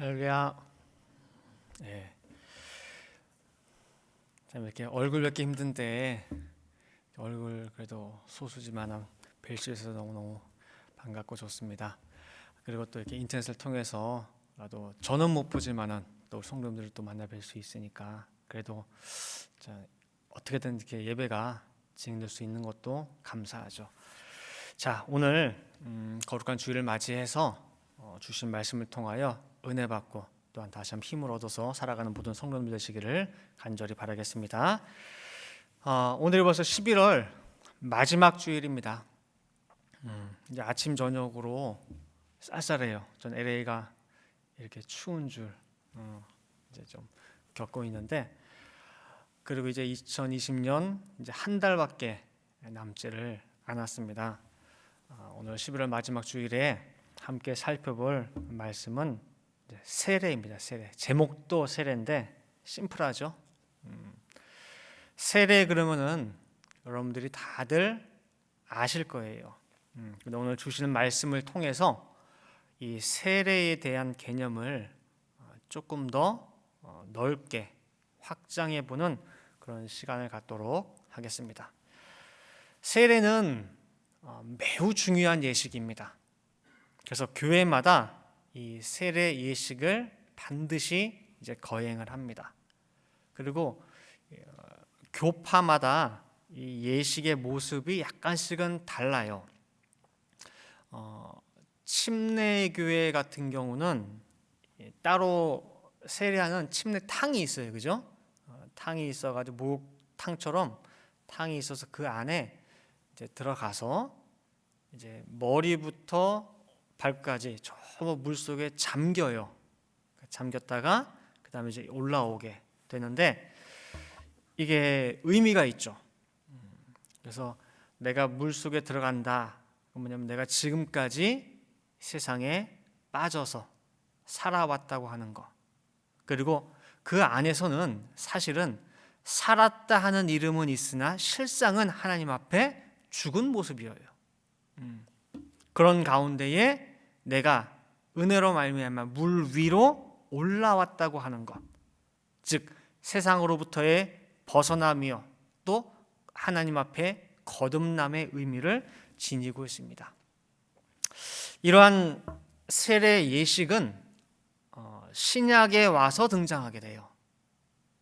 할렐루야. 예. 참 이렇게 얼굴 뵙기 힘든데 얼굴 그래도 소수지만 뵐 수 있어서 너무너무 반갑고 좋습니다. 그리고 또 이렇게 인터넷을 통해서라도 저는 못 보지만은 또 성도님들을 또 만나 뵐 수 있으니까 그래도 자, 어떻게든 이렇게 예배가 진행될 수 있는 것도 감사하죠. 자, 오늘 거룩한 주일을 맞이해서 주신 말씀을 통하여 은혜 받고 또한 다시 한번 힘을 얻어서 살아가는 모든 성도님들 되시기를 간절히 바라겠습니다. 오늘이 벌써 11월 마지막 주일입니다. 이제 아침 저녁으로 쌀쌀해요. 전 LA가 이렇게 추운 줄 이제 좀 겪고 있는데, 그리고 이제 2020년 이제 한 달밖에 남지를 않았습니다. 오늘 11월 마지막 주일에 함께 살펴볼 말씀은 세례입니다. 세례. 제목도 세례인데 심플하죠. 세례 그러면은 여러분들이 다들 아실 거예요. 근데 오늘 주시는 말씀을 통해서 이 세례에 대한 개념을 조금 더 넓게 확장해 보는 그런 시간을 갖도록 하겠습니다. 세례는 매우 중요한 예식입니다. 그래서 교회마다 이 세례 예식을 반드시 이제 거행을 합니다. 그리고 교파마다 이 예식의 모습이 약간씩은 달라요. 침례교회 같은 경우는 따로 세례하는 침례탕이 있어요, 그죠? 탕이 있어가지고 목욕탕처럼 탕이 있어서 그 안에 이제 들어가서 이제 머리부터 발까지 저 물 속에 잠겨요. 잠겼다가 그 다음에 이제 올라오게 되는데 이게 의미가 있죠. 그래서 내가 물 속에 들어간다. 뭐냐면 내가 지금까지 세상에 빠져서 살아왔다고 하는 거. 그리고 그 안에서는 사실은 살았다 하는 이름은 있으나 실상은 하나님 앞에 죽은 모습이에요. 그런 가운데에 내가 은혜로 말미암아 물 위로 올라왔다고 하는 것, 즉 세상으로부터의 벗어남이요 또 하나님 앞에 거듭남의 의미를 지니고 있습니다. 이러한 세례 예식은 신약에 와서 등장하게 돼요.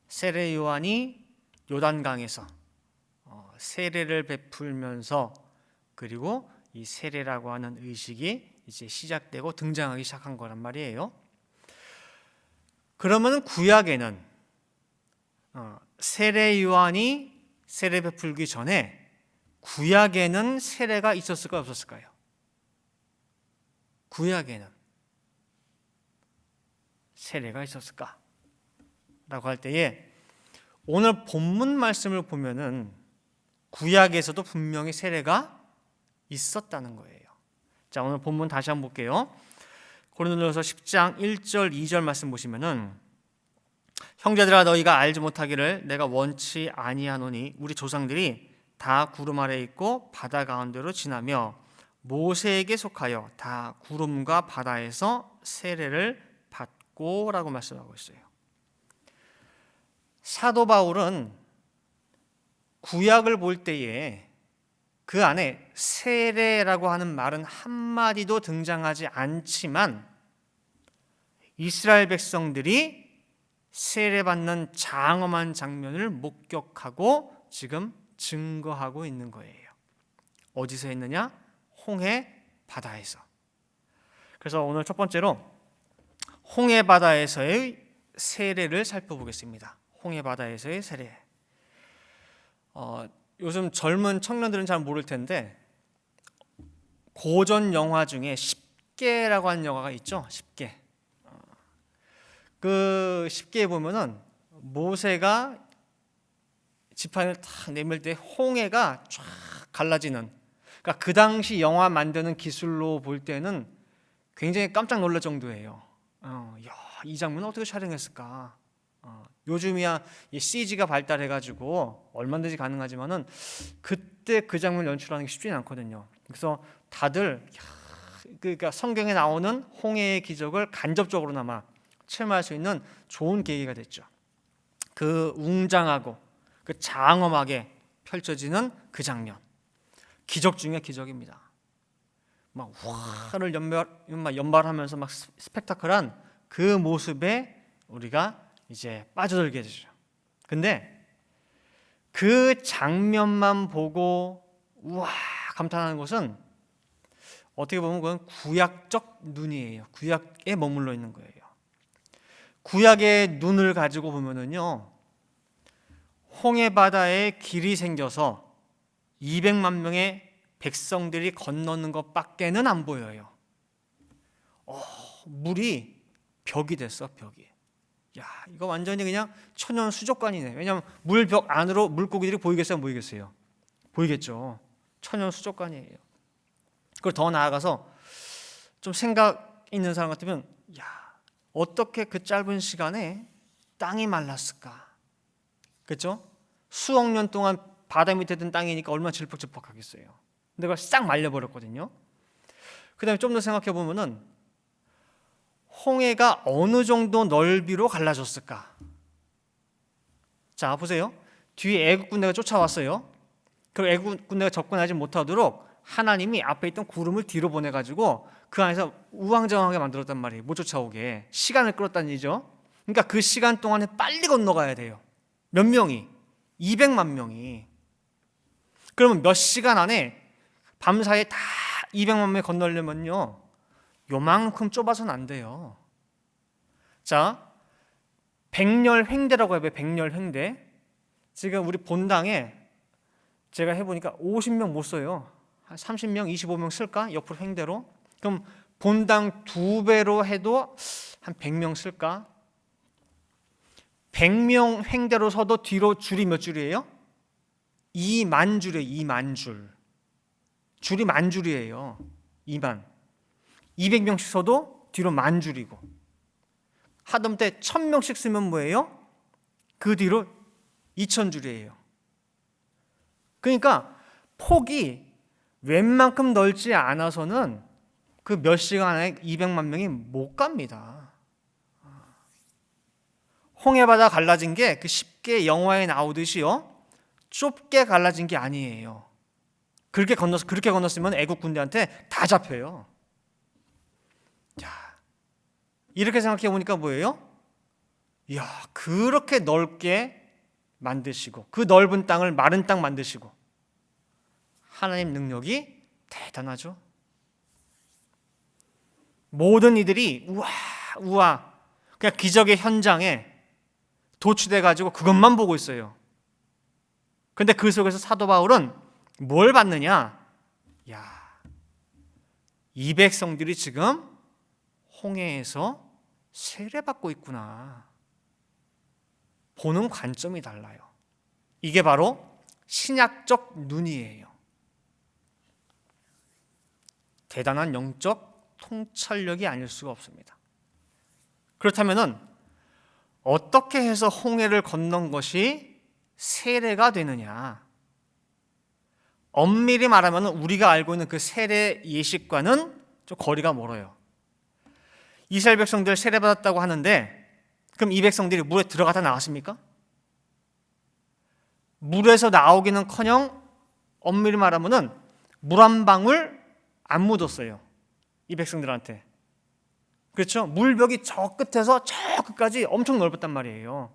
세례 요한이 요단강에서 세례를 베풀면서 그리고 이 세례라고 하는 의식이 이제 시작되고 등장하기 시작한 거란 말이에요. 그러면 구약에는 세례 요한이 세례 베풀기 전에 구약에는 세례가 있었을까요, 없었을까요? 구약에는 세례가 있었을까? 라고 할 때에 오늘 본문 말씀을 보면은 구약에서도 분명히 세례가 있었다는 거예요. 자, 오늘 본문 다시 한번 볼게요. 고린도전서 10장 1절 2절 말씀 보시면은 형제들아 너희가 알지 못하기를 내가 원치 아니하노니 우리 조상들이 다 구름 아래 있고 바다 가운데로 지나며 모세에게 속하여 다 구름과 바다에서 세례를 받고 라고 말씀하고 있어요. 사도 바울은 구약을 볼 때에 그 안에 세례라고 하는 말은 한마디도 등장하지 않지만 이스라엘 백성들이 세례받는 장엄한 장면을 목격하고 지금 증거하고 있는 거예요. 어디서 했느냐? 홍해 바다에서. 그래서 오늘 첫 번째로 홍해 바다에서의 세례를 살펴보겠습니다. 홍해 바다에서의 세례. 요즘 젊은 청년들은 잘 모를 텐데 고전 영화 중에 10개라고 하는 영화가 있죠. 10개. 그 10개에 보면은 모세가 지팡이를 탁 내밀 때 홍해가 쫙 갈라지는, 그러니까 그 당시 영화 만드는 기술로 볼 때는 굉장히 깜짝 놀랄 정도예요. 이 장면은 어떻게 촬영했을까? 요즘이야 이 CG가 발달해가지고 얼마든지 가능하지만은 그때 그 장면 연출하는 게 쉽지는 않거든요. 그래서 다들 그러니까 성경에 나오는 홍해의 기적을 간접적으로나마 체험할 수 있는 좋은 계기가 됐죠. 그 웅장하고 그 장엄하게 펼쳐지는 그 장면, 기적 중에 기적입니다. 막 화를 연발하면서 막 스펙타클한 그 모습에 우리가 이제 빠져들게 되죠. 근데 그 장면만 보고 우와 감탄하는 것은 어떻게 보면 그건 구약적 눈이에요. 구약에 머물러 있는 거예요. 구약의 눈을 가지고 보면은요, 홍해 바다에 길이 생겨서 200만 명의 백성들이 건너는 것밖에는 안 보여요. 물이 벽이 됐어, 벽이. 야, 이거 완전히 그냥 천연 수족관이네. 왜냐하면 물벽 안으로 물고기들이 보이겠어요, 안 보이겠어요? 보이겠죠. 천연 수족관이에요. 그걸 더 나아가서 좀 생각 있는 사람 같으면, 야, 어떻게 그 짧은 시간에 땅이 말랐을까? 그렇죠? 수억 년 동안 바다 밑에 든 땅이니까 얼마나 질퍽질퍽하겠어요. 근데 그걸 싹 말려버렸거든요. 그 다음에 좀 더 생각해 보면은 홍해가 어느 정도 넓이로 갈라졌을까? 자, 보세요. 뒤에 애국 군대가 쫓아왔어요. 그 애국 군대가 접근하지 못하도록 하나님이 앞에 있던 구름을 뒤로 보내가지고 그 안에서 우왕좌왕하게 만들었단 말이에요. 못 쫓아오게. 시간을 끌었다는 얘기죠. 그러니까 그 시간 동안에 빨리 건너가야 돼요. 몇 명이? 200만 명이. 그러면 몇 시간 안에 밤사이에 다 200만 명이 건너려면요, 요만큼 좁아서는 안 돼요. 자, 백렬횡대라고 해요. 백렬횡대. 지금 우리 본당에 제가 해보니까 50명 못 써요. 한 30명, 25명 쓸까? 옆으로 횡대로. 그럼 본당 2배로 해도 한 100명 쓸까? 100명 횡대로 서도 뒤로 줄이 몇 줄이에요? 2만 줄이에요. 2만 줄. 줄이 만 줄이에요. 2만. 200명씩 서도 뒤로 만 줄이고. 하다못해 1000명씩 쓰면 뭐예요? 그 뒤로 2000줄이에요. 그러니까 폭이 웬만큼 넓지 않아서는 그 몇 시간 안에 200만 명이 못 갑니다. 홍해바다 갈라진 게 그 쉽게 영화에 나오듯이요, 좁게 갈라진 게 아니에요. 그렇게 건넜으면 애국 군대한테 다 잡혀요. 자, 이렇게 생각해 보니까 뭐예요? 이야, 그렇게 넓게 만드시고 그 넓은 땅을 마른 땅 만드시고, 하나님 능력이 대단하죠. 모든 이들이 우와 그냥 기적의 현장에 도취돼 가지고 그것만 보고 있어요. 근데 그 속에서 사도 바울은 뭘 봤느냐? 야, 이 백성들이 지금 홍해에서 세례받고 있구나. 보는 관점이 달라요. 이게 바로 신약적 눈이에요. 대단한 영적 통찰력이 아닐 수가 없습니다. 그렇다면 어떻게 해서 홍해를 건넌 것이 세례가 되느냐? 엄밀히 말하면 우리가 알고 있는 그 세례 예식과는 좀 거리가 멀어요. 이스라엘 백성들 세례받았다고 하는데, 그럼 이 백성들이 물에 들어갔다 나왔습니까? 물에서 나오기는커녕 엄밀히 말하면 물 한 방울 안 묻었어요. 이 백성들한테. 그렇죠? 물벽이 저 끝에서 저 끝까지 엄청 넓었단 말이에요.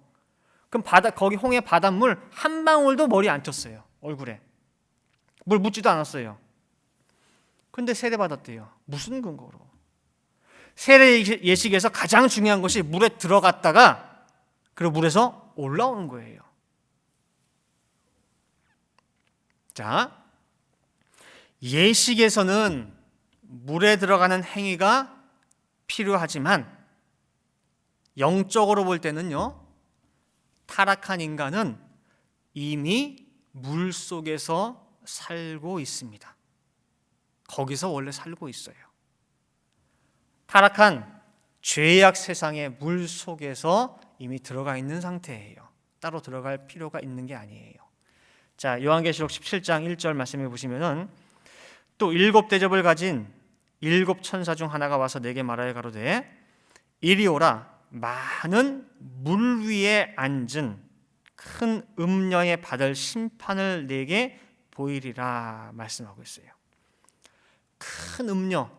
그럼 거기 홍해 바닷물 한 방울도 머리에 안 쳤어요. 얼굴에. 물 묻지도 않았어요. 근데 세례받았대요. 무슨 근거로? 세례 예식에서 가장 중요한 것이 물에 들어갔다가 그리고 물에서 올라오는 거예요. 자, 예식에서는 물에 들어가는 행위가 필요하지만 영적으로 볼 때는요, 타락한 인간은 이미 물 속에서 살고 있습니다. 거기서 원래 살고 있어요. 타락한 죄악 세상의 물 속에서 이미 들어가 있는 상태예요. 따로 들어갈 필요가 있는 게 아니에요. 자, 요한계시록 17장 1절 말씀해 보시면은, 또 7 대접을 가진 7 천사 중 하나가 와서 내게 말하여 가로되 이리 오라, 많은 물 위에 앉은 큰 음녀에 받을 심판을 내게 보이리라 말씀하고 있어요. 큰 음녀,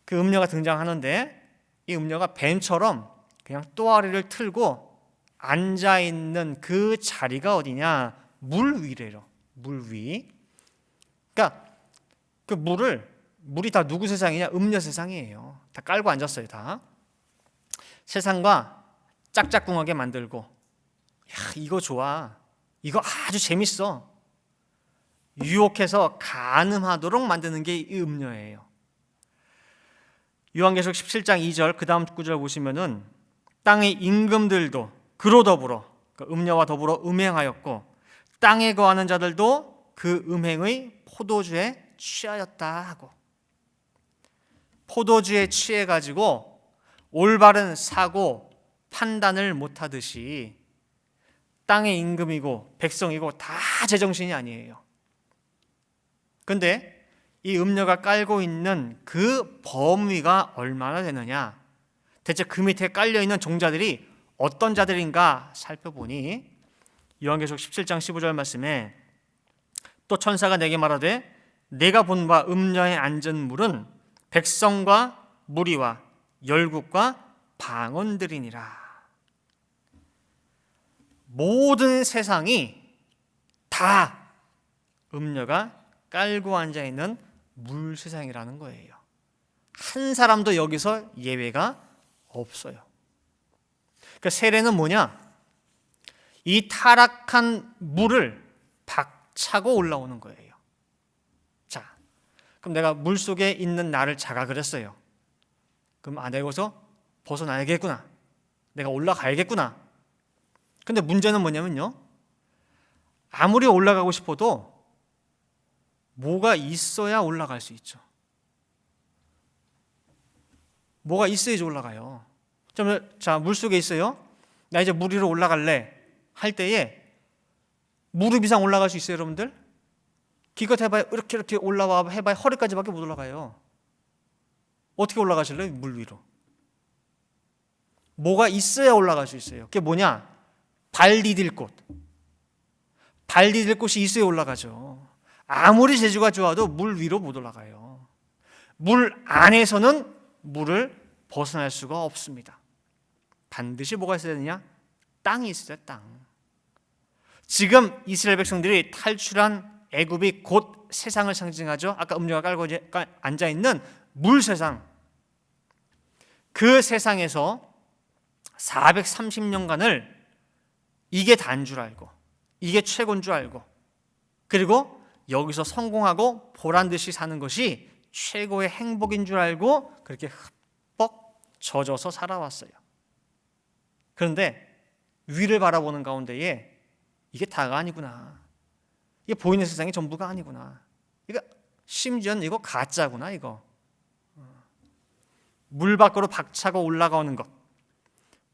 그 음녀가 등장하는데 이 음녀가 뱀처럼 그냥 또아리를 틀고 앉아있는 그 자리가 어디냐? 물 위래요. 물 위. 그러니까 그 물이 다 누구 세상이냐? 음녀 세상이에요. 다 깔고 앉았어요. 다. 세상과 짝짝꿍하게 만들고, 야, 이거 좋아. 이거 아주 재밌어. 유혹해서 간음하도록 만드는 게 이 음녀예요. 요한계시록 17장 2절 그 다음 구절 보시면은 땅의 임금들도 그로 더불어 그 음녀와 더불어 음행하였고 땅에 거하는 자들도 그 음행의 포도주에 취하였다 하고, 포도주에 취해 가지고 올바른 사고 판단을 못하듯이 땅의 임금이고 백성이고 다 제정신이 아니에요. 근데 이 음녀가 깔고 있는 그 범위가 얼마나 되느냐, 대체 그 밑에 깔려있는 종자들이 어떤 자들인가 살펴보니 요한계시록 17장 15절 말씀에 또 천사가 내게 말하되 내가 본 바 음녀에 앉은 물은 백성과 무리와 열국과 방언들이니라. 모든 세상이 다 음녀가 깔고 앉아있는 물 세상이라는 거예요. 한 사람도 여기서 예외가 없어요. 그 세례는 뭐냐? 이 타락한 물을 박차고 올라오는 거예요. 자, 그럼 내가 물 속에 있는 나를 자각을 했어요. 그럼 내가 여기서 벗어나야겠구나. 내가 올라가야겠구나. 근데 문제는 뭐냐면요, 아무리 올라가고 싶어도 뭐가 있어야 올라갈 수 있죠. 뭐가 있어야지 올라가요. 자, 물속에 있어요. 나 이제 물 위로 올라갈래 할 때에 무릎 이상 올라갈 수 있어요, 여러분들? 기껏 해봐야 이렇게 올라와 해봐야 허리까지밖에 못 올라가요. 어떻게 올라가실래요? 물 위로. 뭐가 있어야 올라갈 수 있어요. 그게 뭐냐? 발 디딜 곳. 발 디딜 곳이 있어야 올라가죠. 아무리 재주가 좋아도 물 위로 못 올라가요. 물 안에서는 물을 벗어날 수가 없습니다. 반드시 뭐가 있어야 되느냐? 땅이 있어야 돼, 땅. 지금 이스라엘 백성들이 탈출한 애굽이 곧 세상을 상징하죠. 아까 음료가 깔고 앉아있는 물 세상. 그 세상에서 430년간을 이게 다인 줄 알고, 이게 최고인 줄 알고, 그리고 여기서 성공하고 보란듯이 사는 것이 최고의 행복인 줄 알고 그렇게 흠뻑 젖어서 살아왔어요. 그런데 위를 바라보는 가운데에 이게 다가 아니구나, 이게 보이는 세상이 전부가 아니구나, 이거 심지어는 이거 가짜구나, 이거 물 밖으로 박차고 올라가는 것,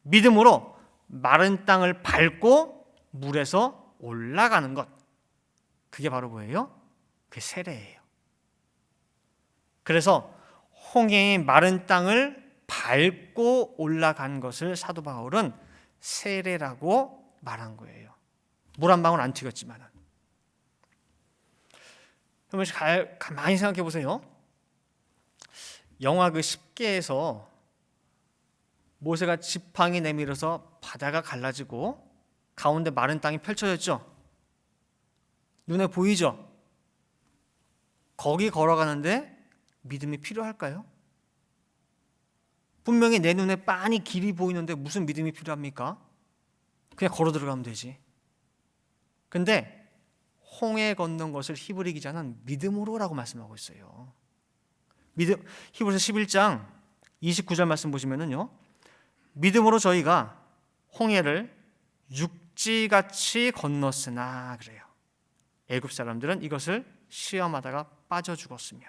믿음으로 마른 땅을 밟고 물에서 올라가는 것, 그게 바로 뭐예요? 그게 세례예요. 그래서 홍해의 마른 땅을 밟고 올라간 것을 사도 바울은 세례라고 말한 거예요. 물 한 방울 안 튀겼지만은. 여러분 가만히 생각해 보세요. 영화 그 10계에서 모세가 지팡이 내밀어서 바다가 갈라지고 가운데 마른 땅이 펼쳐졌죠. 눈에 보이죠? 거기 걸어가는데 믿음이 필요할까요? 분명히 내 눈에 빤히 길이 보이는데 무슨 믿음이 필요합니까? 그냥 걸어 들어가면 되지. 근데 홍해 건넌 것을 히브리 기자는 믿음으로라고 말씀하고 있어요. 히브리서 11장 29절 말씀 보시면은요, 믿음으로 저희가 홍해를 육지같이 건넜으나 그래요. 애굽 사람들은 이것을 시험하다가 빠져 죽었으며.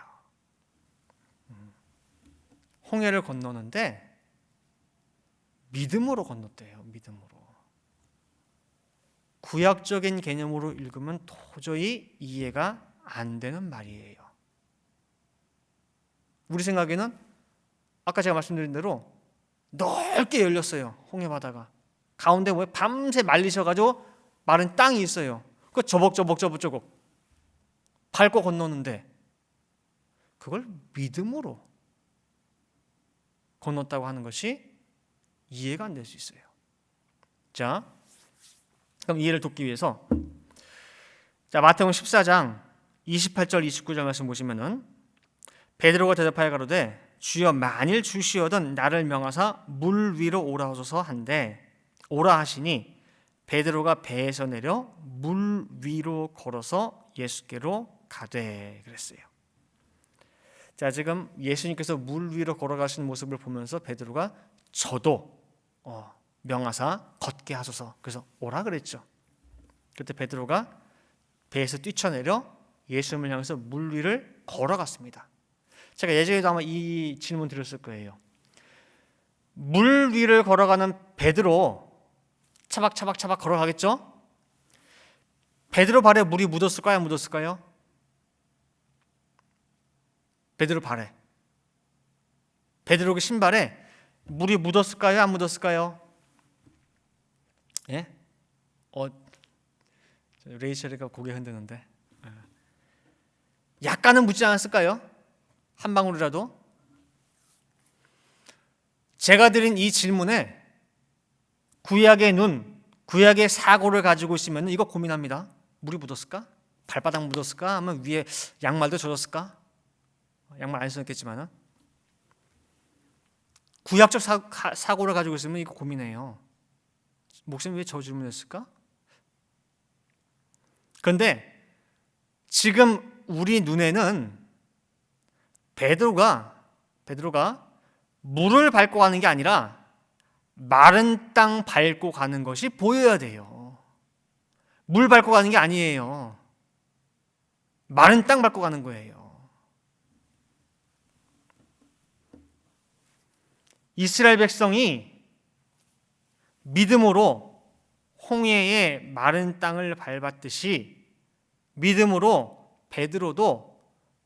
홍해를 건너는데 믿음으로 건넜대요. 믿음으로. 구약적인 개념으로 읽으면 도저히 이해가 안 되는 말이에요. 우리 생각에는 아까 제가 말씀드린 대로 넓게 열렸어요. 홍해 바다가. 가운데 뭐 밤새 말리셔가지고 마른 땅이 있어요. 그 저벅저벅 밟고 건너는데 그걸 믿음으로 건넜다고 하는 것이 이해가 안 될 수 있어요. 자, 그럼 이해를 돕기 위해서 마태복음 14장 28절 29절 말씀 보시면은 베드로가 대답하여 가로되 주여 만일 주시어든 나를 명하사 물 위로 오라 하소서 한데 오라 하시니 베드로가 배에서 내려 물 위로 걸어서 예수께로 가되 그랬어요. 자, 지금 예수님께서 물 위로 걸어가시는 모습을 보면서 베드로가 저도 명하사 걷게 하소서. 그래서 오라 그랬죠. 그때 베드로가 배에서 뛰쳐내려 예수님을 향해서 물 위를 걸어갔습니다. 제가 예전에도 아마 이 질문 드렸을 거예요. 물 위를 걸어가는 베드로 차박차박 걸어가겠죠? 베드로 발에 물이 묻었을까요? 안 묻었을까요? 베드로 발에, 베드로 그 신발에 물이 묻었을까요? 안 묻었을까요? 예? 레이첼이가 고개 흔드는데 약간은 묻지 않았을까요? 한 방울이라도? 제가 드린 이 질문에 구약의 눈, 구약의 사고를 가지고 있으면 이거 고민합니다. 물이 묻었을까? 발바닥 묻었을까? 아니면 위에 양말도 젖었을까? 양말 안 신었겠지만은 구약적 사고를 가지고 있으면 이거 고민해요. 목사님 왜 저 질문했을까? 그런데 지금 우리 눈에는 베드로가 물을 밟고 가는 게 아니라 마른 땅 밟고 가는 것이 보여야 돼요. 물 밟고 가는 게 아니에요. 마른 땅 밟고 가는 거예요. 이스라엘 백성이 믿음으로 홍해의 마른 땅을 밟았듯이 믿음으로 베드로도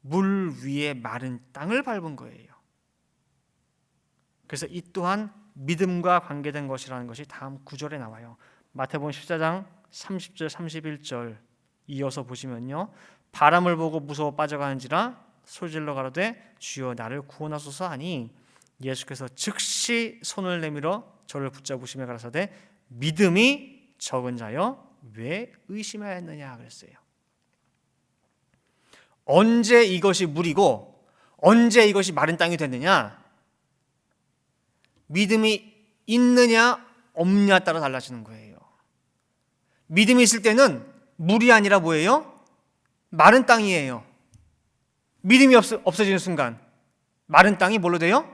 물 위에 마른 땅을 밟은 거예요. 그래서 이 또한 믿음과 관계된 것이라는 것이 다음 9절에 나와요. 마태복음 14장 30절 31절 이어서 보시면요. 바람을 보고 무서워 빠져가는지라 소리질러 가로되 주여 나를 구원하소서 하니 예수께서 즉시 손을 내밀어 저를 붙잡으시며 가라사대 믿음이 적은 자여 왜 의심하였느냐 그랬어요. 언제 이것이 물이고 언제 이것이 마른 땅이 됐느냐? 믿음이 있느냐 없느냐 따라 달라지는 거예요. 믿음이 있을 때는 물이 아니라 뭐예요? 마른 땅이에요. 믿음이 없어지는 순간 마른 땅이 뭘로 돼요?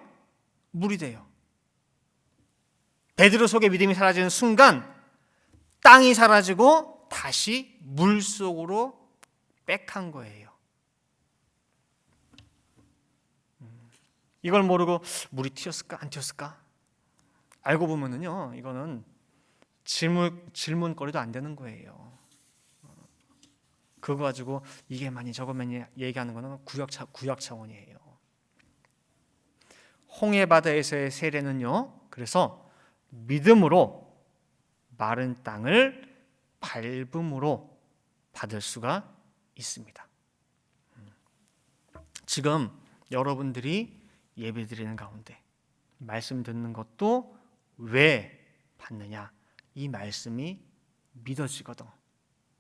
물이 돼요. 베드로 속에 믿음이 사라지는 순간 땅이 사라지고 다시 물 속으로 빽한 거예요. 이걸 모르고 물이 튀었을까 안 튀었을까? 알고 보면은요, 이거는 질문거리도 안 되는 거예요. 그거 가지고 이게 많이 저거 많이 얘기하는 거는 구약 차원이에요. 홍해 바다에서의 세례는요, 그래서 믿음으로 마른 땅을 밟음으로 받을 수가 있습니다. 지금 여러분들이 예배드리는 가운데 말씀 듣는 것도 왜 받느냐? 이 말씀이 믿어지거든.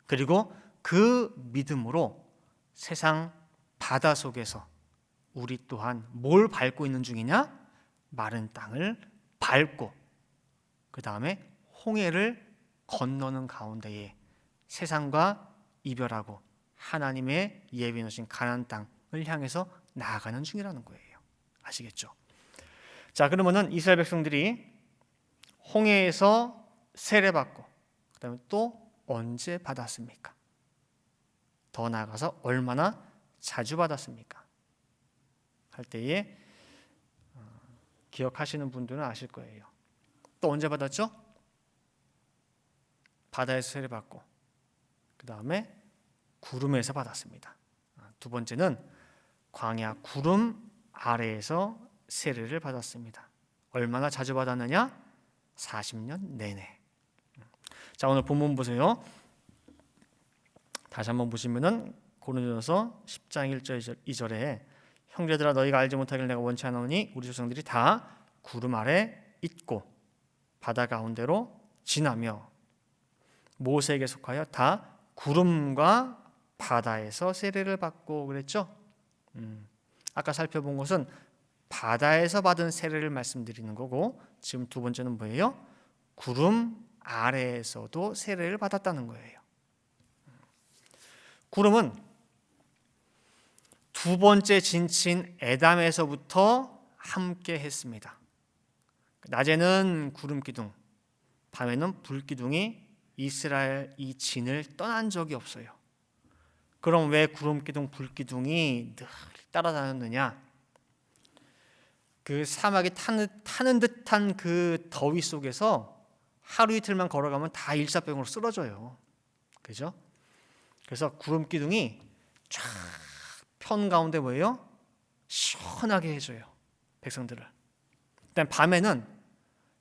그리고 그 믿음으로 세상 바다 속에서 우리 또한 뭘 밟고 있는 중이냐? 마른 땅을 밟고 그 다음에 홍해를 건너는 가운데에 세상과 이별하고 하나님의 예비해 놓으신 가나안 땅을 향해서 나아가는 중이라는 거예요. 아시겠죠? 자, 그러면은 이스라엘 백성들이 홍해에서 세례받고 그 다음에 또 언제 받았습니까? 더 나아가서 얼마나 자주 받았습니까? 할 때에 기억하시는 분들은 아실 거예요. 또 언제 받았죠? 바다에서 세례받고 그 다음에 구름에서 받았습니다. 두 번째는 광야 구름 아래에서 세례를 받았습니다. 얼마나 자주 받았느냐? 40년 내내. 자, 오늘 본문 보세요. 다시 한번 보시면은 고린도전서 10장 1절 2절에 형제들아 너희가 알지 못하길 내가 원치 않으니 우리 조상들이 다 구름 아래 있고 바다 가운데로 지나며 모세에게 속하여 다 구름과 바다에서 세례를 받고 그랬죠. 아까 살펴본 것은 바다에서 받은 세례를 말씀드리는 거고, 지금 두 번째는 뭐예요? 구름 아래에서도 세례를 받았다는 거예요. 구름은 두 번째 진치인 에담에서부터 함께 했습니다. 낮에는 구름 기둥, 밤에는 불 기둥이 이스라엘 이 진을 떠난 적이 없어요. 그럼 왜 구름 기둥, 불 기둥이 늘 따라다녔느냐? 그 사막이 타는 듯한 그 더위 속에서 하루 이틀만 걸어가면 다 일사병으로 쓰러져요. 그죠? 그래서 구름 기둥이 쫙 편 가운데 뭐예요? 시원하게 해줘요, 백성들을. 일단 밤에는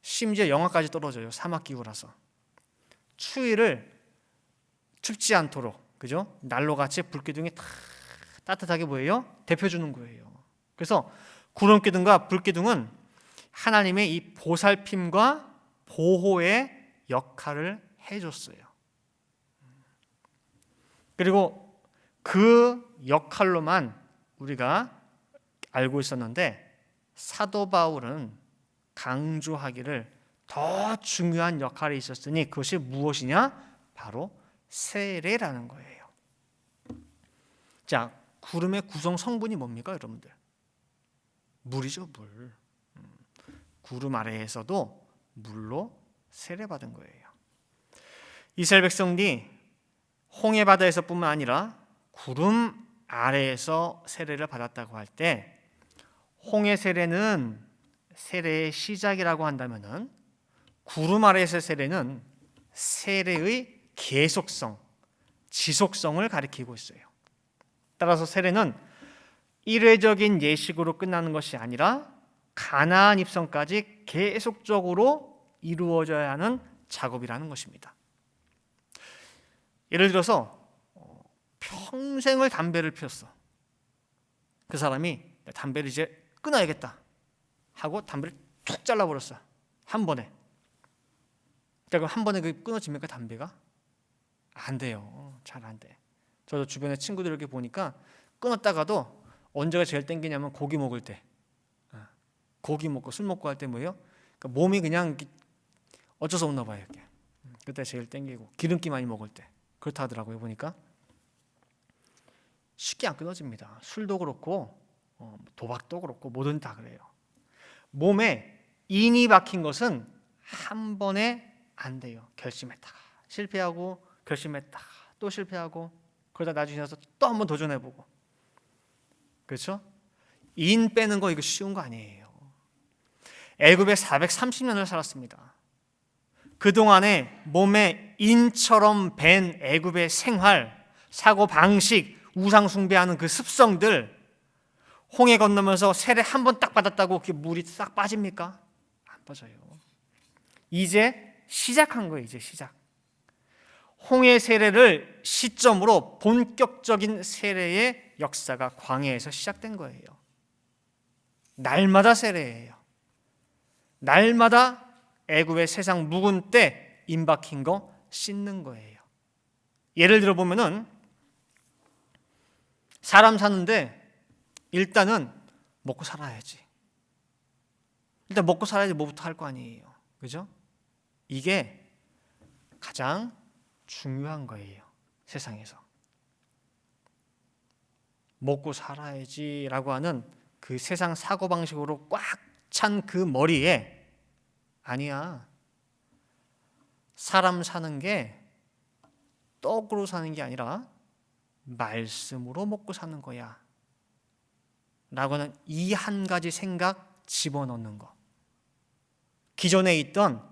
심지어 영하까지 떨어져요. 사막 기후라서. 추위를 춥지 않도록, 그죠? 난로같이 불기둥이 다 따뜻하게 뭐예요? 데펴주는 거예요. 그래서 구름기둥과 불기둥은 하나님의 이 보살핌과 보호의 역할을 해줬어요. 그리고 그 역할로만 우리가 알고 있었는데, 사도 바울은 강조하기를 더 중요한 역할이 있었으니 그것이 무엇이냐? 바로 세례라는 거예요. 자, 구름의 구성 성분이 뭡니까, 여러분들? 물이죠, 물. 구름 아래에서도 물로 세례받은 거예요. 이스라엘 백성들이 홍해 바다에서뿐만 아니라 구름 아래에서 세례를 받았다고 할 때, 홍해 세례는 세례의 시작이라고 한다면은 구름 아래에서 세례는 세례의 계속성, 지속성을 가리키고 있어요. 따라서 세례는 일회적인 예식으로 끝나는 것이 아니라 가나안 입성까지 계속적으로 이루어져야 하는 작업이라는 것입니다. 예를 들어서 평생을 담배를 피웠어. 그 사람이 담배를 이제 끊어야겠다 하고 담배를 툭 잘라버렸어, 한 번에. 그럼 한 번에 그 끊어집니까, 담배가? 안 돼요. 잘 안 돼. 저도 주변에 친구들 이렇게 보니까 끊었다가도 언제가 제일 땡기냐면 고기 먹을 때, 고기 먹고 술 먹고 할 때 뭐예요? 그러니까 몸이 그냥 어쩔 수 없나 봐요. 이렇게. 그때 제일 땡기고, 기름기 많이 먹을 때 그렇다 하더라고요. 보니까 쉽게 안 끊어집니다. 술도 그렇고 도박도 그렇고 뭐든 다 그래요. 몸에 인이 박힌 것은 한 번에 안 돼요. 결심했다가 실패하고, 결심했다가 또 실패하고, 그러다 나중에 가서 또 한 번 도전해보고. 그렇죠? 인 빼는 거 이거 쉬운 거 아니에요. 애굽에 430년을 살았습니다. 그동안에 몸에 인처럼 밴 애굽의 생활, 사고 방식, 우상 숭배하는 그 습성들, 홍해 건너면서 세례 한 번 딱 받았다고 그 물이 싹 빠집니까? 안 빠져요. 이제 시작한 거예요. 이제 시작. 홍해 세례를 시점으로 본격적인 세례의 역사가 광야에서 시작된 거예요. 날마다 세례예요. 날마다 애굽의 세상 묵은 때 임박힌 거 씻는 거예요. 예를 들어 보면은 사람 사는데 일단은 먹고 살아야지. 일단 먹고 살아야지 뭐부터 할 거 아니에요. 그죠? 이게 가장 중요한 거예요. 세상에서. 먹고 살아야지라고 하는 그 세상 사고방식으로 꽉 찬 그 머리에, 아니야, 사람 사는 게 떡으로 사는 게 아니라 말씀으로 먹고 사는 거야 라고 하는 이 한 가지 생각 집어넣는 거. 기존에 있던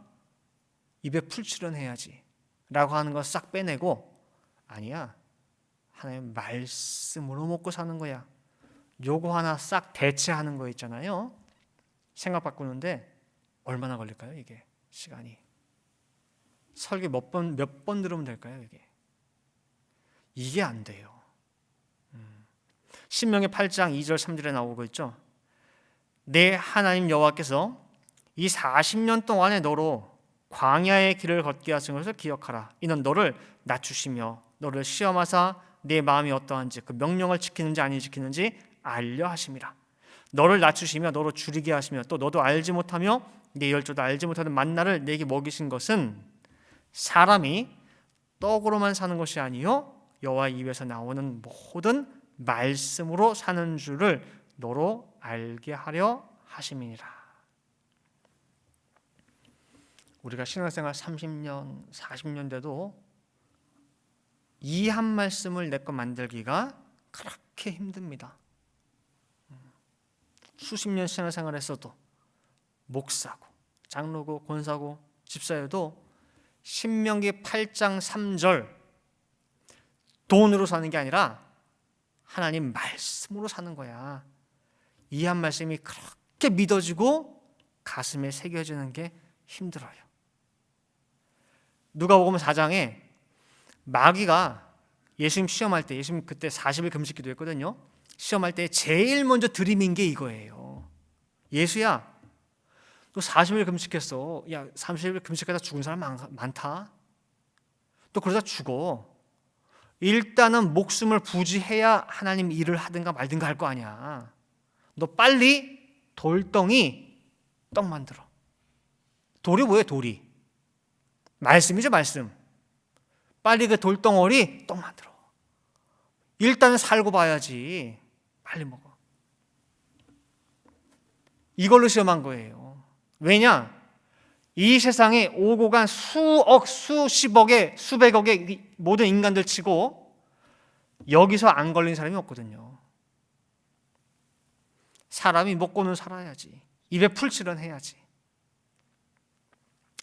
입에 풀 출연해야지 라고 하는 거 싹 빼내고, 아니야, 하나님 말씀으로 먹고 사는 거야, 요거 하나 싹 대체하는 거 있잖아요. 생각 바꾸는데 얼마나 걸릴까요? 이게 시간이. 설교 몇 번 들으면 될까요? 이게 안 돼요. 신명기 8장 2절 3절에 나오고 있죠. 내 하나님 여호와께서 이 40년 동안에 너로 광야의 길을 걷게 하신 것을 기억하라. 이는 너를 낮추시며 너를 시험하사 내 마음이 어떠한지 그 명령을 지키는지 아니 지키는지 알려 하심이라. 너를 낮추시며 너로 줄이게 하시며 또 너도 알지 못하며 네 열조도 알지 못하는 만나를 내게 먹이신 것은 사람이 떡으로만 사는 것이 아니요 여호와 입에서 나오는 모든 말씀으로 사는 줄을 너로 알게 하려 하심이니라. 우리가 신앙생활 30년, 40년 돼도 이 한 말씀을 내 것 만들기가 그렇게 힘듭니다. 수십 년 신앙생활 했어도 목사고 장로고 권사고 집사여도 신명기 8장 3절 돈으로 사는 게 아니라 하나님 말씀으로 사는 거야. 이 한 말씀이 그렇게 믿어지고 가슴에 새겨지는 게 힘들어요. 누가복음 4장에 마귀가 예수님 시험할 때, 예수님 그때 40일 금식 기도했거든요. 시험할 때 제일 먼저 들이민 게 이거예요. 예수야, 너 40일 금식했어. 야, 30일 금식하다 죽은 사람 많다. 또 그러다 죽어. 일단은 목숨을 부지해야 하나님 일을 하든가 말든가 할 거 아니야. 너 빨리 돌덩이 떡 만들어. 돌이 뭐예요? 돌이 말씀이죠. 말씀. 빨리 그 돌덩어리 떡 만들어. 일단은 살고 봐야지. 빨리 먹어. 이걸로 시험한 거예요. 왜냐? 이 세상에 오고 간 수억, 수십억의, 수백억의 모든 인간들 치고 여기서 안 걸린 사람이 없거든요. 사람이 먹고는 살아야지. 입에 풀칠은 해야지.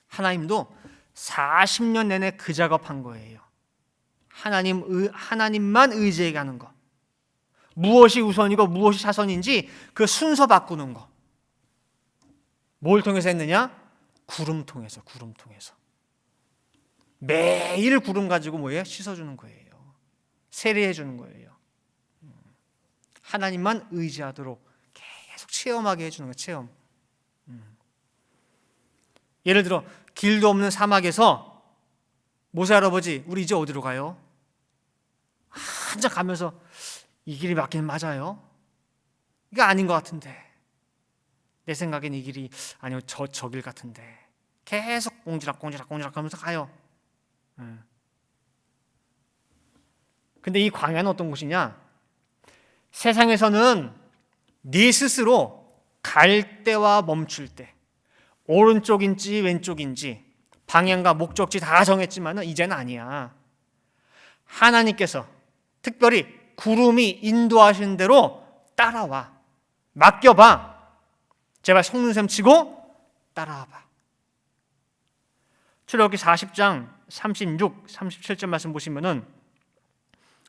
하나님도 40년 내내 그 작업한 거예요. 하나님만 의지해 가는 거. 무엇이 우선이고 무엇이 사선인지 그 순서 바꾸는 거. 뭘 통해서 했느냐? 구름 통해서. 매일 구름 가지고 뭐예요? 씻어주는 거예요. 세례해 주는 거예요. 하나님만 의지하도록 계속 체험하게 해주는 거예요. 체험. 예를 들어 길도 없는 사막에서 모세 할아버지, 우리 이제 어디로 가요? 한참 가면서 이 길이 맞긴 맞아요? 이게 아닌 것 같은데. 내 생각엔 이 길이 아니요 저 길 같은데. 계속 꽁지락 하면서 가요. 근데 이 광야는 어떤 곳이냐? 세상에서는 네 스스로 갈 때와 멈출 때, 오른쪽인지 왼쪽인지 방향과 목적지 다 정했지만 이제는 아니야. 하나님께서 특별히 구름이 인도하시는 대로 따라와. 맡겨봐. 제발 속눈썹 치고 따라와봐. 출애굽기 40장 36, 37절 말씀 보시면은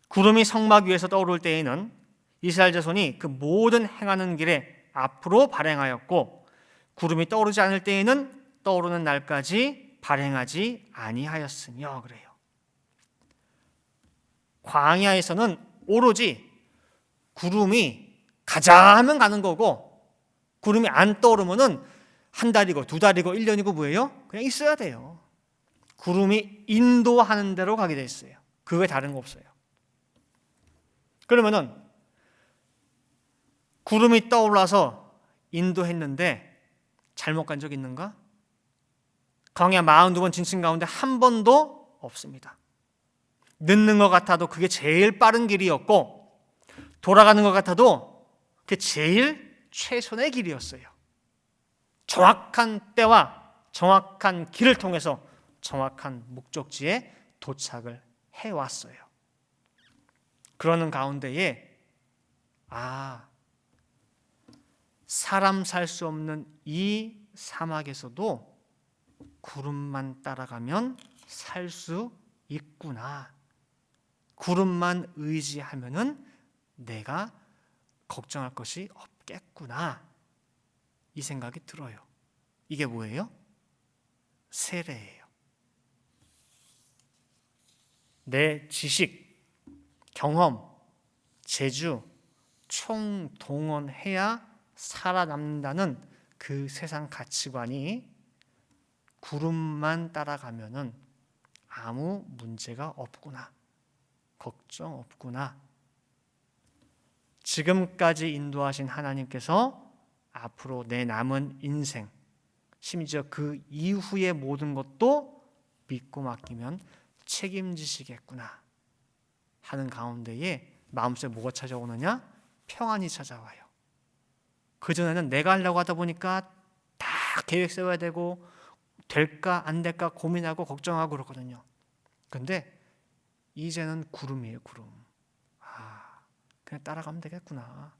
구름이 성막 위에서 떠오를 때에는 이스라엘 자손이 그 모든 행하는 길에 앞으로 발행하였고 구름이 떠오르지 않을 때에는 떠오르는 날까지 발행하지 아니하였으며 그래요. 광야에서는 오로지 구름이 가자 하면 가는 거고 구름이 안 떠오르면은 한 달이고 두 달이고 1년이고 뭐예요? 그냥 있어야 돼요. 구름이 인도하는 대로 가게 돼 있어요. 그 외에 다른 거 없어요. 그러면은 구름이 떠올라서 인도했는데 잘못 간 적 있는가? 광야 42번 진친 가운데 한 번도 없습니다. 늦는 것 같아도 그게 제일 빠른 길이었고 돌아가는 것 같아도 그게 제일 최선의 길이었어요. 정확한 때와 정확한 길을 통해서 정확한 목적지에 도착을 해왔어요. 그러는 가운데에 사람 살 수 없는 이 사막에서도 구름만 따라가면 살 수 있구나. 구름만 의지하면은 내가 걱정할 것이 없겠구나. 이 생각이 들어요. 이게 뭐예요? 세례예요. 내 지식, 경험, 재주 총동원해야 살아남는다는 그 세상 가치관이 구름만 따라가면은 아무 문제가 없구나, 걱정 없구나. 지금까지 인도하신 하나님께서 앞으로 내 남은 인생, 심지어 그 이후의 모든 것도 믿고 맡기면 책임지시겠구나 하는 가운데에 마음속에 뭐가 찾아오느냐? 평안이 찾아와요. 그전에는 내가 하려고 하다 보니까 다 계획 세워야 되고 될까 안 될까 고민하고 걱정하고 그러거든요. 근데 이제는 구름이에요, 구름. 그냥 따라가면 되겠구나.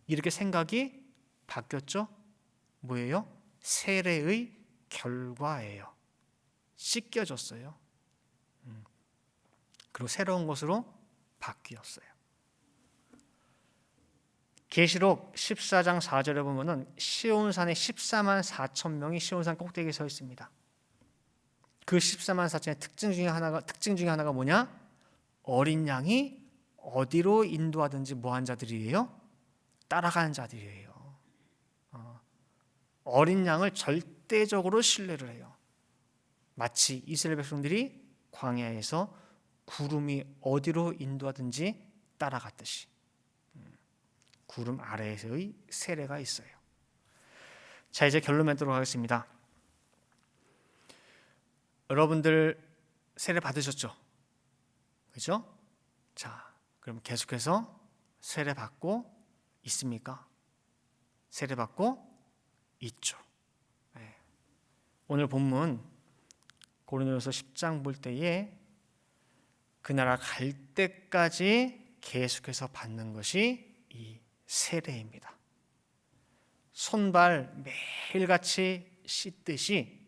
이렇게 생각이 바뀌었죠? 뭐예요? 세례의 결과예요. 씻겨졌어요. 그리고 새로운 것으로 바뀌었어요. 계시록 14장 4절에 보면은 시온산에 14만 4천 명이 시온산 꼭대기에 서 있습니다. 그 14만 4천의 특징 중에 하나가 뭐냐? 어린 양이 어디로 인도하든지 뭐한 자들이에요? 따라가는 자들이에요. 어린 양을 절대적으로 신뢰를 해요. 마치 이스라엘 백성들이 광야에서 구름이 어디로 인도하든지 따라갔듯이 구름 아래에서의 세례가 있어요. 자, 이제 결론 맺도록 하겠습니다. 여러분들 세례 받으셨죠? 그렇죠? 자, 그럼 계속해서 세례 받고 있습니까? 세례 받고 있죠. 네. 오늘 본문 고린도전서 10장 볼 때에 그 나라 갈 때까지 계속해서 받는 것이 이 세례입니다. 손발 매일같이 씻듯이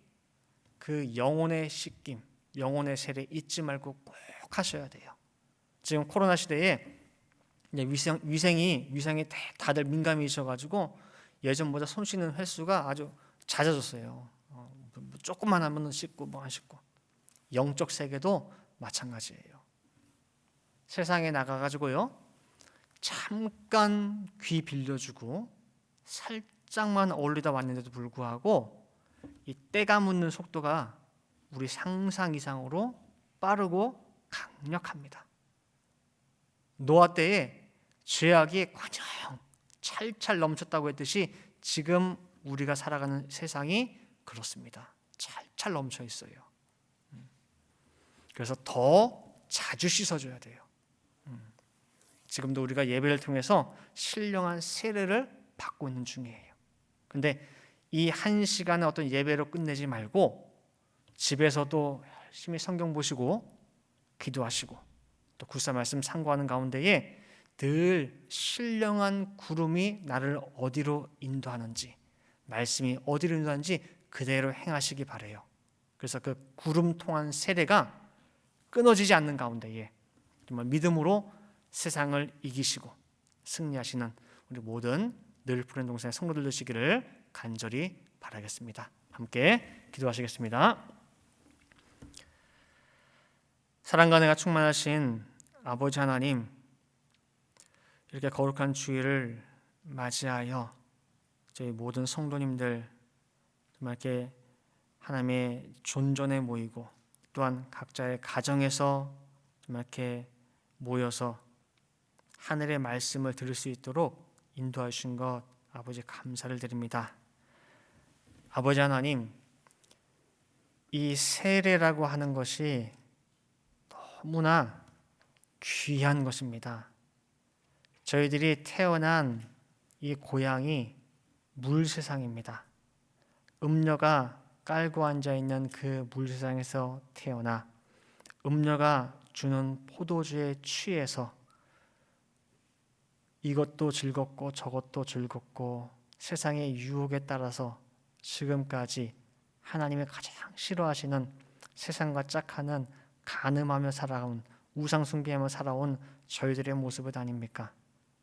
그 영혼의 씻김, 영혼의 세례 잊지 말고 꼭 하셔야 돼요. 지금 코로나 시대에 위생이 다들 민감해지셔가지고 예전보다 손 씻는 횟수가 아주 잦아졌어요. 조금만 하면 씻고 뭐 안 씻고. 영적 세계도 마찬가지예요. 세상에 나가가지고요, 잠깐 귀 빌려주고 살짝만 어울리다 왔는데도 불구하고 이 때가 묻는 속도가 우리 상상 이상으로 빠르고 강력합니다. 노아 때에 죄악이 그냥 찰찰 넘쳤다고 했듯이 지금 우리가 살아가는 세상이 그렇습니다. 찰찰 넘쳐 있어요. 그래서 더 자주 씻어줘야 돼요. 지금도 우리가 예배를 통해서 신령한 세례를 받고 있는 중이에요. 근데 이 한 시간의 어떤 예배로 끝내지 말고 집에서도 열심히 성경 보시고 기도하시고 또 구사 말씀 상고하는 가운데에 늘 신령한 구름이 나를 어디로 인도하는지, 말씀이 어디로 인도하는지 그대로 행하시기 바라요. 그래서 그 구름 통한 세례가 끊어지지 않는 가운데에 정말 믿음으로 세상을 이기시고 승리하시는 우리 모든 늘 푸른 동산의 성도들 되시기를 간절히 바라겠습니다. 함께 기도하시겠습니다. 사랑과 은혜가 충만하신 아버지 하나님, 이렇게 거룩한 주일을 맞이하여 저희 모든 성도님들 정말 이렇게 하나님의 존전에 모이고 또한 각자의 가정에서 정말 이렇게 모여서 하늘의 말씀을 들을 수 있도록 인도해 주신 것 아버지 감사를 드립니다. 아버지 하나님, 이 세례라고 하는 것이 너무나 귀한 것입니다. 저희들이 태어난 이 고향이 물세상입니다. 음녀가 깔고 앉아있는 그 물세상에서 태어나 음녀가 주는 포도주에 취해서 이것도 즐겁고 저것도 즐겁고 세상의 유혹에 따라서 지금까지 하나님이 가장 싫어하시는 세상과 짝하는 간음하며 살아온 우상 숭배하며 살아온 저희들의 모습은 아닙니까?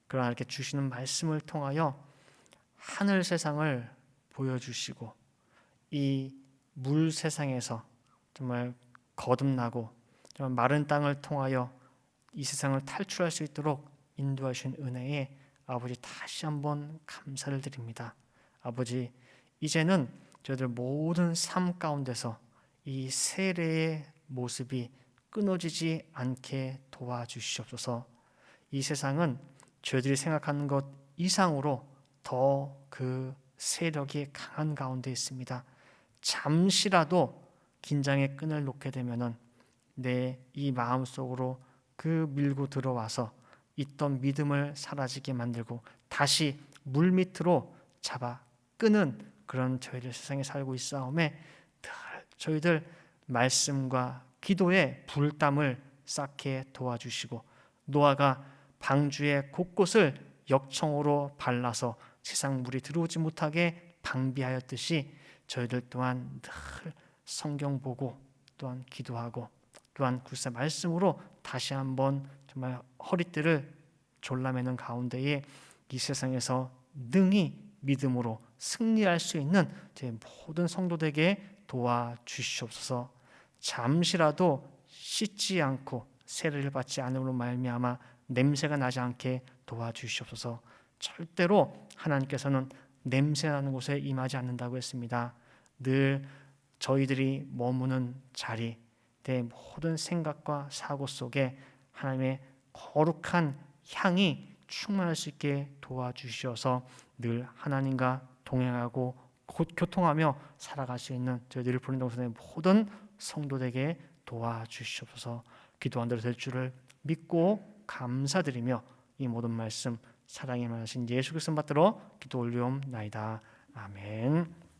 그러나 이렇게 주시는 말씀을 통하여 하늘 세상을 보여주시고 이 물 세상에서 정말 거듭나고 정말 마른 땅을 통하여 이 세상을 탈출할 수 있도록 인도하신 은혜에 아버지 다시 한번 감사를 드립니다. 아버지, 이제는 저희들 모든 삶 가운데서 이 세례의 모습이 끊어지지 않게 도와주시옵소서. 이 세상은 저희들이 생각하는 것 이상으로 더 그 세력이 강한 가운데 있습니다. 잠시라도 긴장의 끈을 놓게 되면은 내 이 마음속으로 그 밀고 들어와서 있던 믿음을 사라지게 만들고 다시 물 밑으로 잡아 끄는 그런 저희들 세상에 살고 있사오매 저희들 말씀과 기도에 불담을 쌓게 도와주시고 노아가 방주의 곳곳을 역청으로 발라서 세상 물이 들어오지 못하게 방비하였듯이 저희들 또한 늘 성경 보고 또한 기도하고 또한 굴사 말씀으로 다시 한번 정말 허리띠를 졸라매는 가운데에 이 세상에서 능히 믿음으로 승리할 수 있는 제 모든 성도들에게 도와주시옵소서. 잠시라도 씻지 않고 세례를 받지 않음으로 말미암아 냄새가 나지 않게 도와주시옵소서. 절대로 하나님께서는 냄새나는 곳에 임하지 않는다고 했습니다. 늘 저희들이 머무는 자리, 내 모든 생각과 사고 속에 하나님의 거룩한 향이 충만할 수 있게 도와주셔서 늘 하나님과 동행하고 곧 교통하며 살아갈 수 있는 저희들을 부른 동선의 모든 성도들에게 도와주시옵소서. 기도한 대로 될 줄을 믿고 감사드리며 이 모든 말씀 사랑이 많으신 예수 그리스도 받들어 기도 올리옵나이다. 아멘.